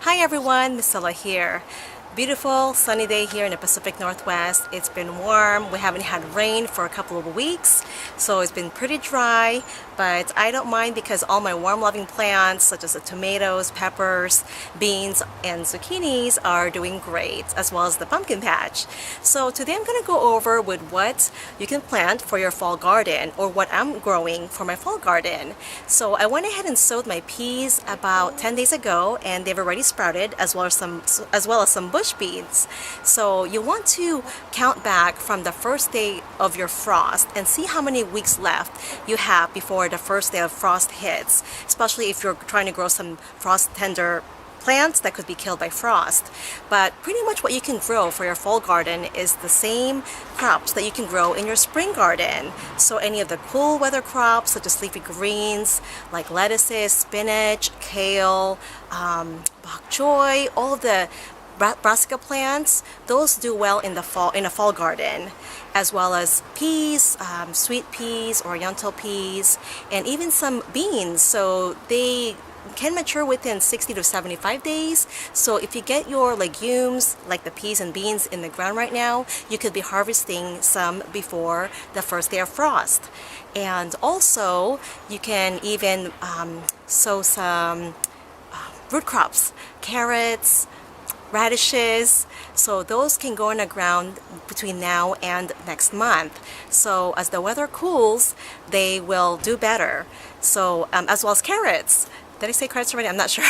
Hi everyone, Miss Silla here. Beautiful sunny day here in the Pacific Northwest. It's been warm. We haven't had rain for a couple of weeks, so it's been pretty dry, but I don't mind because all my warm-loving plants such as the tomatoes, peppers, beans, and zucchinis are doing great, as well as the pumpkin patch. So today I'm going to go over with what you can plant for your fall garden, or what I'm growing for my fall garden. So I went ahead and sowed my peas about 10 days ago, and they've already sprouted, as well as some bush beans. So you want to count back from the first day of your frost and see how many weeks left you have before the first day of frost hits, especially if you're trying to grow some frost tender plants that could be killed by frost. But pretty much what you can grow for your fall garden is the same crops that you can grow in your spring garden. So any of the cool weather crops such as leafy greens like lettuces, spinach, kale, bok choy, all of the brassica plants, those do well in the fall garden, as well as peas, sweet peas, oriental peas, and even some beans. So they can mature within 60 to 75 days. So if you get your legumes like the peas and beans in the ground right now, you could be harvesting some before the first day of frost. And also you can even sow some root crops, carrots, radishes, so those can go in the ground between now and next month. So as the weather cools, they will do better. So as well as carrots. Did I say carrots already? I'm not sure.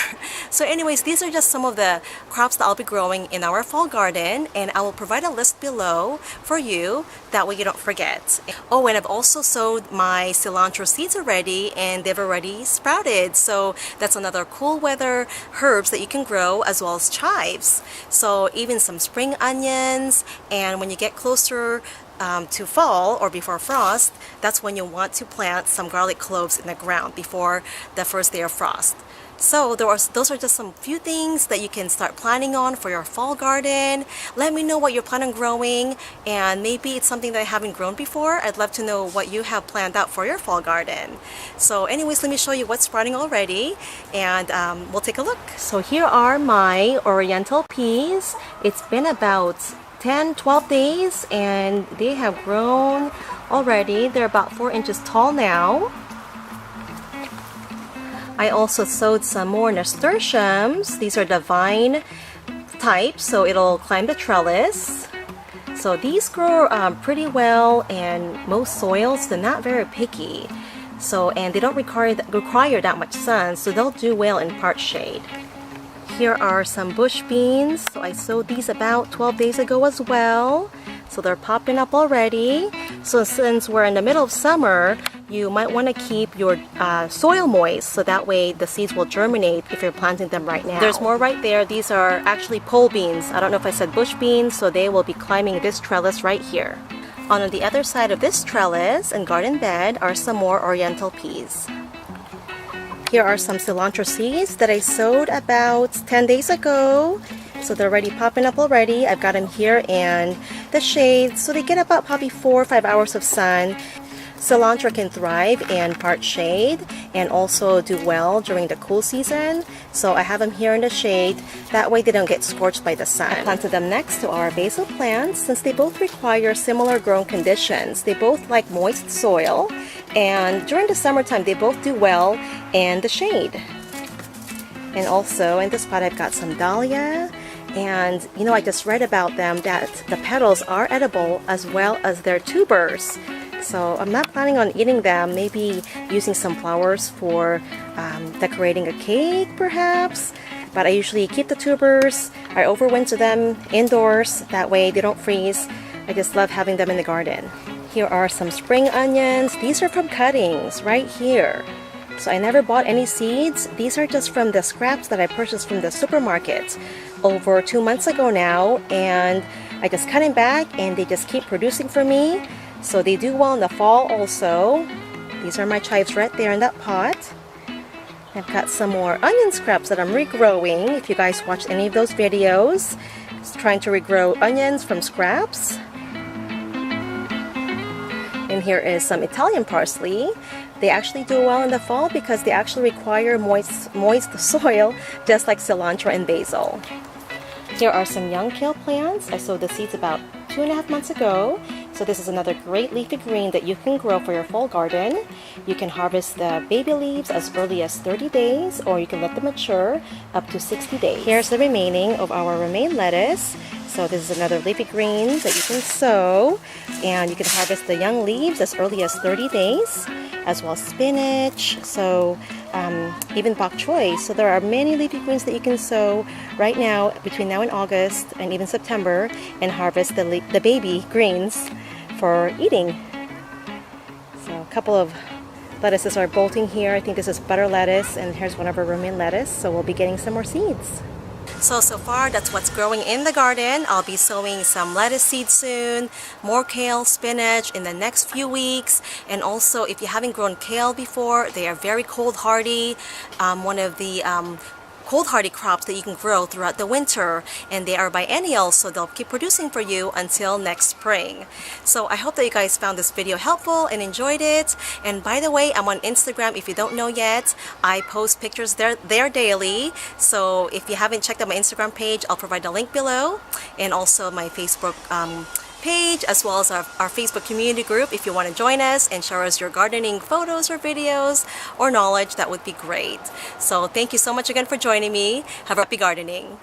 So anyways, these are just some of the crops that I'll be growing in our fall garden, and I will provide a list below for you, that way you don't forget. Oh, and I've also sowed my cilantro seeds already, and they've already sprouted. So that's another cool weather herbs that you can grow, as well as chives. So even some spring onions, and when you get closer to fall or before frost, that's when you want to plant some garlic cloves in the ground before the first day of frost. So those are just some few things that you can start planning on for your fall garden. Let me know what you're planning on growing, and maybe it's something that I haven't grown before. I'd love to know what you have planned out for your fall garden. So anyways, let me show you what's sprouting already, and we'll take a look. So here are my oriental peas. It's been about 10-12 days and they have grown already. They're about 4 inches tall now. I also sowed some more nasturtiums. These are the vine type, so it'll climb the trellis. So these grow pretty well in most soils. They're not very picky, so and they don't require that much sun, so they'll do well in part shade. Here are some bush beans. So I sowed these about 12 days ago as well. So they're popping up already. So since we're in the middle of summer, you might want to keep your soil moist, so that way the seeds will germinate if you're planting them right now. There's more right there. These are actually pole beans. I don't know if I said bush beans, so they will be climbing this trellis right here. On the other side of this trellis and garden bed are some more oriental peas. Here are some cilantro seeds that I sowed about 10 days ago. So they're already popping up already. I've got them here in the shade, so they get about probably 4 or 5 hours of sun. Cilantro can thrive in part shade and also do well during the cool season. So I have them here in the shade. That way they don't get scorched by the sun. I planted them next to our basil plants since they both require similar growing conditions. They both like moist soil, and during the summertime they both do well in the shade. And also in this pot I've got some dahlia, and you know, I just read about them that the petals are edible as well as their tubers. So I'm not planning on eating them, maybe using some flowers for decorating a cake perhaps. But I usually keep the tubers. I overwinter them indoors, that way they don't freeze. I just love having them in the garden. Here are some spring onions. These are from cuttings right here. So I never bought any seeds. These are just from the scraps that I purchased from the supermarket over 2 months ago now, and I just cut them back and they just keep producing for me. So they do well in the fall also. These are my chives right there in that pot. I've got some more onion scraps that I'm regrowing. If you guys watched any of those videos, just trying to regrow onions from scraps. And here is some Italian parsley. They actually do well in the fall because they actually require moist soil, just like cilantro and basil. Here are some young kale plants. I sowed the seeds about 2.5 months ago. So this is another great leafy green that you can grow for your fall garden. You can harvest the baby leaves as early as 30 days, or you can let them mature up to 60 days. Here's the remaining of our romaine lettuce. So this is another leafy green that you can sow, and you can harvest the young leaves as early as 30 days, as well as spinach, so even bok choy. So there are many leafy greens that you can sow right now between now and August and even September, and harvest the baby greens for eating. So a couple of lettuces are bolting here. I think this is butter lettuce, and here's one of our romaine lettuce. So we'll be getting some more seeds. So far that's what's growing in the garden. I'll be sowing some lettuce seeds soon, more kale, spinach in the next few weeks. And also, if you haven't grown kale before, they are very cold hardy. One of the cold hardy crops that you can grow throughout the winter, and they are biennial, so they'll keep producing for you until next spring. So I hope that you guys found this video helpful and enjoyed it. And by the way, I'm on Instagram. If you don't know yet, I post pictures there daily. So if you haven't checked out my Instagram page, I'll provide the link below, and also my Facebook page, as well as our Facebook community group. If you want to join us and share us your gardening photos or videos or knowledge, that would be great. So thank you so much again for joining me. Have a happy gardening.